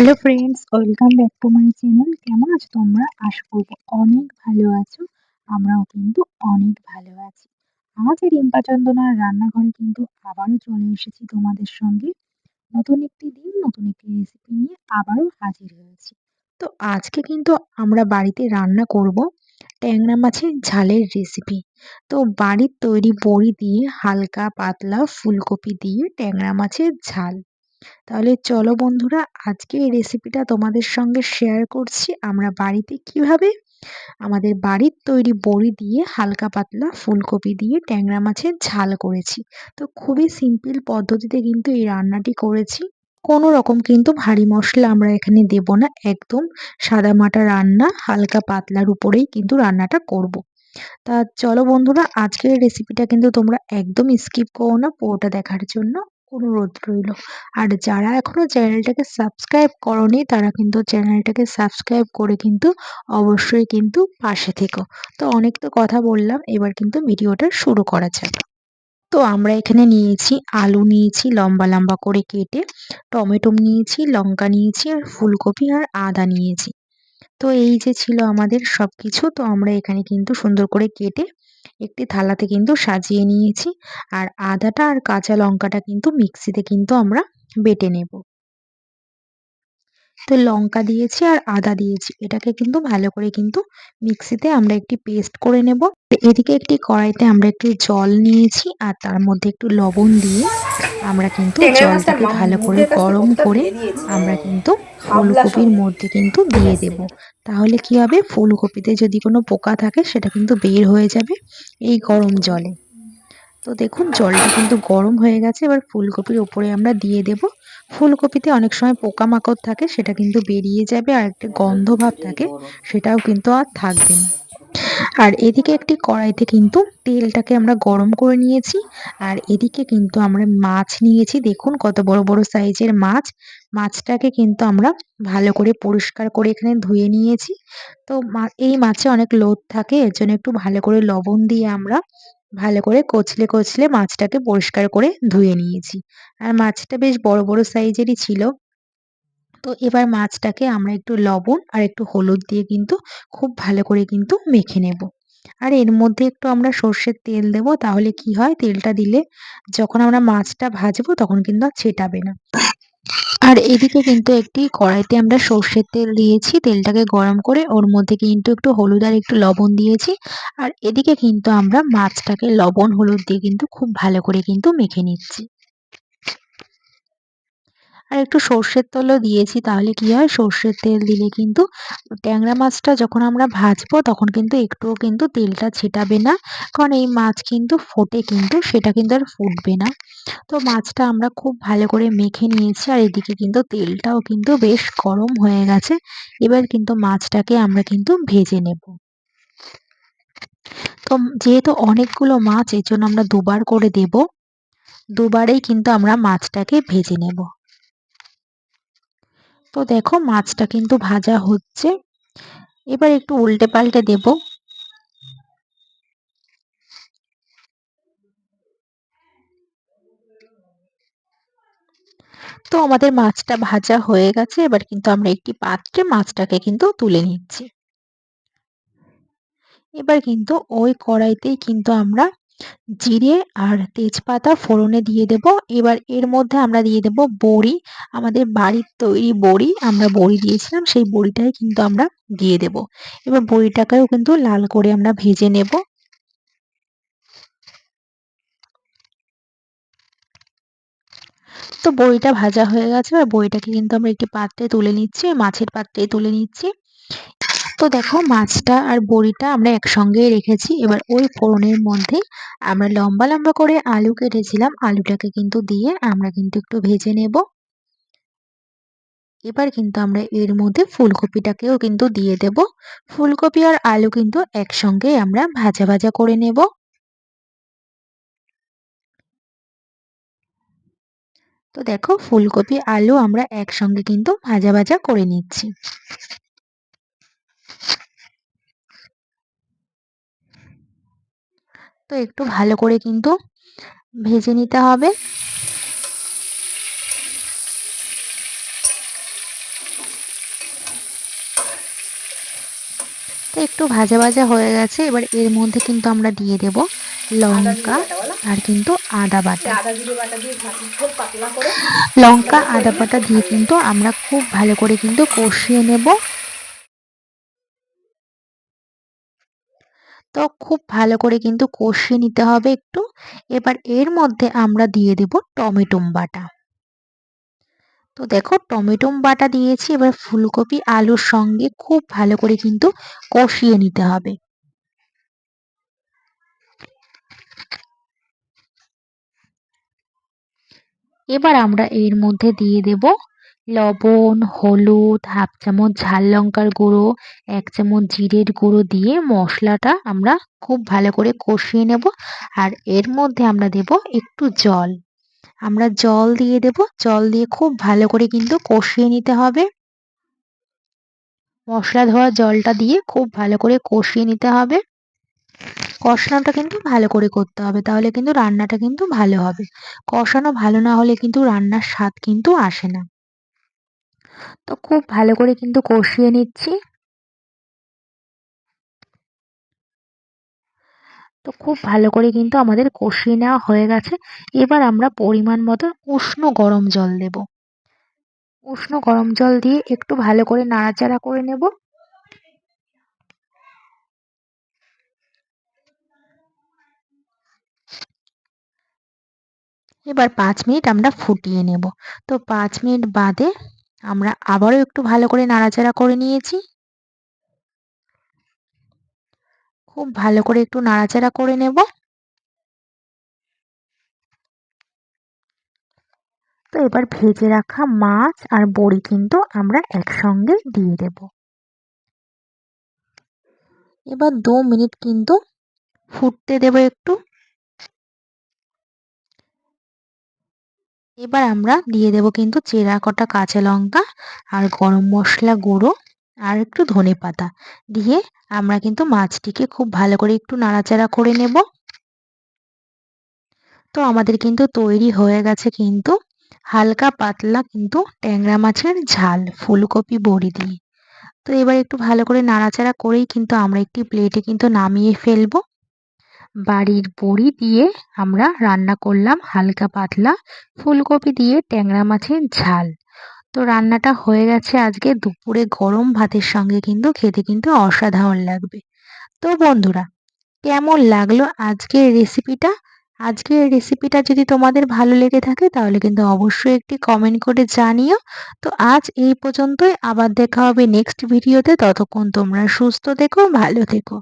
Hello friends, welcome back to my channel. কেমন আছো তোমরা? আশা করবো অনেক ভালো আছো। আমরাও কিন্তু অনেক ভালো আছি। আজ এই রিম্পা চন্দনার রান্নাঘরে কিন্তু আবারও চলে এসেছি তোমাদের সঙ্গে। নতুন একটি দিন, নতুন একটি রেসিপি নিয়ে আবারও হাজির হয়েছি। তো আজকে কিন্তু আমরা বাড়িতে রান্না করব ট্যাংরা মাছের ঝালের রেসিপি। তো বাড়ির তৈরি বড়ি দিয়ে হালকা পাতলা ফুলকপি দিয়ে ট্যাংরা মাছের ঝাল। তাহলে চলো বন্ধুরা, আজকে এই রেসিপিটা তোমাদের সঙ্গে শেয়ার করছি আমরা বাড়িতে কিভাবে আমাদের বাড়ির তৈরি বড়ি দিয়ে হালকা পাতলা ফুলকপি দিয়ে ট্যাংরা মাছের ঝাল করেছি। তো খুবই সিম্পল পদ্ধতিতে কিন্তু এই রান্নাটি করেছি। কোনো রকম কিন্তু ভারী মশলা আমরা এখানে দেব না, একদম সাদামাটা রান্না, হালকা পাতলার উপরেই কিন্তু রান্নাটা করব। তা চলো বন্ধুরা, আজকের রেসিপিটা কিন্তু তোমরা একদম স্কিপ করো না, পুরোটা দেখার জন্য অনুরোধ রইল। আর যারা এখনো চ্যানেলটাকে সাবস্ক্রাইব করোনি তারা কিন্তু চ্যানেলটাকে সাবস্ক্রাইব করে কিন্তু অবশ্যই কিন্তু পাশে থেকো। তো অনেক তো কথা বললাম, এবার কিন্তু ভিডিওটা শুরু করা যাক। তো আমরা এখানে নিয়েছি আলু, নিয়েছি লম্বা লম্বা করে কেটে, টমেটো নিয়েছি, লঙ্কা নিয়েছি, আর ফুলকপি আর আদা নিয়েছি। তো এই যে ছিল আমাদের সবকিছু, তো আমরা এখানে কিন্তু সুন্দর করে কেটে একটি থালাতে কিন্তু সাজিয়ে নিয়েছি। আর আদাটা আর কাঁচা লঙ্কাটা কিন্তু মিক্সিতে কিন্তু আমরা বেটে নেব। তো লঙ্কা দিয়েছি আর আদা দিয়েছি, এটাকে কিন্তু ভালো করে কিন্তু মিক্সিতে আমরা একটি পেস্ট করে নেব। এদিকে একটি কড়াইতে আমরা একটু জল নিয়েছি আর তার মধ্যে একটু লবণ দিয়ে আমরা কিন্তু ট্যাংরা মাছটা জলটাকে ভালো করে মুরগির কাছ থেকে গরম কতটা করে ফেলে দিয়েছি আমরা জানো? কিন্তু হাবলা সব ফুলকপির মধ্যে কিন্তু উঠে দিয়ে দেব। এসছে। তাহলে কি হবে, ফুলকপিতে যদি কোনো পোকা থাকে সেটা কিন্তু বের হয়ে যাবে এই গরম জলে। তো দেখুন জলটা কিন্তু গরম হয়ে গেছে, এবার ফুলকপির উপরে আমরা দিয়ে দেব। ফুলকপিতে অনেক সময় পোকামাকড় থাকে, সেটা কিন্তু বেরিয়ে যাবে, আর একটা গন্ধ ভাব থাকে সেটাও কিন্তু আর থাকবে না। আর এদিকে একটি কড়াইতে কিন্তু তেলটাকে আমরা গরম করে নিয়েছি। আর এদিকে কিন্তু আমরা মাছ নিয়েছি, দেখুন কত বড় বড় সাইজের মাছ। মাছটাকে কিন্তু আমরা ভালো করে পরিষ্কার করে এখানে ধুয়ে নিয়েছি। তো এই মাছে অনেক লোদ থাকে, এর জন্য একটু ভালো করে লবণ দিয়ে আমরা ভালো করে কচলে কচলে মাছটাকে পরিষ্কার করে ধুয়ে নিয়েছি। আর মাছটা বেশ বড় বড় সাইজেরই ছিল। তো এবার মাছটাকে আমরা একটু লবণ আর একটু হলুদ দিয়ে কিন্তু খুব ভালো করে কিন্তু মেখে নেব। আর এর মধ্যে একটু আমরা সর্ষের তেল দেব, তাহলে কি হয়, তেলটা দিলে যখন আমরা মাছটা ভাজবো তখন কিন্তু আর ছেটাবে না। আর এদিকে কিন্তু একটি কড়াইতে আমরা সর্ষের তেল দিয়েছি, তেলটাকে গরম করে ওর মধ্যে কিন্তু একটু হলুদ আর একটু লবণ দিয়েছি। আর এদিকে কিন্তু আমরা মাছটাকে লবণ হলুদ দিয়ে কিন্তু খুব ভালো করে কিন্তু মেখে নিচ্ছি। আর একটু সর্ষের তেলও দিয়েছি, তাহলে কি হয়, সর্ষের তেল দিলে কিন্তু ট্যাংরা মাছটা যখন আমরা ভাজবো তখন কিন্তু একটুও কিন্তু তেলটা ছেটাবে না। কারণ এই মাছ কিন্তু ফোটে, কিন্তু সেটা কিন্তু আর ফুটবে না। তো মাছটা আমরা খুব ভালো করে মেখে নিয়েছি, আর এদিকে কিন্তু তেলটাও কিন্তু বেশ গরম হয়ে গেছে। এবার কিন্তু মাছটাকে আমরা কিন্তু ভেজে নেব। তো যেহেতু অনেকগুলো মাছ, এর জন্য আমরা দুবার করে দেব। দুবারেই কিন্তু আমরা মাছটাকে ভেজে নেব। তো দেখো মাছটা কিন্তু ভাজা হচ্ছে, এবার একটু উল্টে পাল্টে দেব। তো আমাদের মাছটা ভাজা হয়ে গেছে, এবার কিন্তু আমরা একটি পাত্রে মাছটাকে কিন্তু তুলে নিচ্ছি। এবার কিন্তু ওই কড়াইতেই কিন্তু আমরা জিরে আর তেজপাতা ফোড়নে দিয়ে দেব। এবার এর মধ্যে আমরা দিয়ে দেব বড়ি, আমাদের বাড়ির তৈরি বড়ি, আমরা বড়ি দিয়েছিলাম সেই বড়িটাই কিন্তু আমরা দিয়ে দেব। এবার বড়িটাকেও কিন্তু লাল করে আমরা ভেজে নেব। তো বড়িটা ভাজা হয়ে গেছে, আর বড়িটাকে কিন্তু আমরা একটি পাত্রে তুলে নিচ্ছি, মাছের পাত্রে তুলে নিচ্ছি। তো দেখো মাছটা আর বড়িটা আমরা একসঙ্গে রেখেছি। এবার ওই ফোড়নের মধ্যে আমরা লম্বা লম্বা করে আলু কেটেছিলাম, আলুটাকে কিন্তু দিয়ে আমরা কিন্তু একটু ভেজে নেব। এবার কিন্তু আমরা এর মধ্যে ফুলকপিটাকেও কিন্তু দিয়ে দেব। ফুলকপি আর আলু কিন্তু একসঙ্গে আমরা ভাজা ভাজা করে নেব। তো দেখো ফুলকপি আলু আমরা একসঙ্গে কিন্তু ভাজা ভাজা করে নিচ্ছি। তো একটু ভালো করে কিন্তু ভেজে নিতে হবে। তো একটু ভাজা ভাজা হয়ে গেছে। এবার এর মধ্যে কিন্তু আমরা দিয়ে দেব লঙ্কা আর কিন্তু আদা বাটা। লঙ্কা আদা বাটা দিয়ে কিন্তু আমরা খুব ভালো করে কিন্তু কষিয়ে নেব। তো খুব ভালো করে কিন্তু কষিয়ে নিতে হবে একটু। এবার এর মধ্যে আমরা দিয়ে দেব টমেটো বাটা। তো দেখো টমেটো বাটা দিয়েছি। এবার ফুলকপি আলুর সঙ্গে খুব ভালো করে কিন্তু কষিয়ে নিতে হবে। এবার আমরা এর মধ্যে দিয়ে দেব লবণ, হলুদ, হাফ চামচ ঝাল লঙ্কার গুঁড়ো, 1 চামচ জিরের গুঁড়ো দিয়ে মশলাটা আমরা খুব ভালো করে কষিয়ে নেব। আর এর মধ্যে আমরা দেব একটু জল। আমরা জল দিয়ে দেব। জল দিয়ে খুব ভালো করে কিন্তু কষিয়ে নিতে হবে। মশলা ধোয়া জলটা দিয়ে খুব ভালো করে কষিয়ে নিতে হবে। কষানোটা কিন্তু ভালো করে করতে হবে, তাহলে কিন্তু রান্নাটা কিন্তু ভালো হবে। কষানো ভালো না হলে কিন্তু রান্নার স্বাদ কিন্তু আসে না। তো খুব ভালো করে কিন্তু কষিয়ে নিচ্ছি। তো খুব ভালো করে কিন্তু আমাদের কষিয়ে নেওয়া হয়ে গেছে। এবার আমরা পরিমাণ মতো উষ্ণ গরম জল দেব। উষ্ণ গরম জল দিয়ে একটু ভালো করে নাড়াচাড়া করে নেব। এবার 5 মিনিট আমরা ফুটিয়ে নেব। তো 5 মিনিট বাদে আমরা আবারও একটু ভালো করে নাড়াচাড়া করে নিয়েছি। খুব ভালো করে একটু নাড়াচাড়া করে নেব। তো এবার ভেজে রাখা মাছ আর বড়ি কিন্তু আমরা একসঙ্গে দিয়ে দেব। এবার 2 মিনিট কিন্তু ফুটতে দেব একটু। এবার আমরা দিয়ে দেব কিন্তু চেরা কটা কাঁচা লঙ্কা আর গরম মশলা গুঁড়ো আর একটু ধনেপাতা দিয়ে আমরা কিন্তু মাছটিকে খুব ভালো করে একটু নাড়াচাড়া করে নেব। তো আমাদের কিন্তু তৈরি হয়ে গেছে কিন্তু হালকা পাতলা কিন্তু ট্যাংরা মাছের ঝাল ফুলকপি বড়ি দিয়ে। তো এবার একটু ভালো করে নাড়াচাড়া করেই কিন্তু আমরা একটি প্লেটে কিন্তু নামিয়ে ফেলবো। বাড়ির বড়ি দিয়ে আমরা রান্না করলাম হালকা পাতলা ফুলকপি দিয়ে ট্যাংরা মাছের ঝাল। তো রান্নাটা হয়ে গেছে আজকে দুপুরে গরম ভাতের সঙ্গে কিন্তু খেতে কিন্তু অসাধারণ লাগবে। তো বন্ধুরা, কেমন লাগলো আজকের রেসিপিটা? আজকের রেসিপিটা যদি তোমাদের ভালো লেগে থাকে তাহলে কিন্তু অবশ্যই একটি কমেন্ট করে জানিও। তো আজ এই পর্যন্তই, আবার দেখা হবে নেক্সট ভিডিওতে। ততক্ষণ তোমরা সুস্থ থেকো, ভালো থেকো।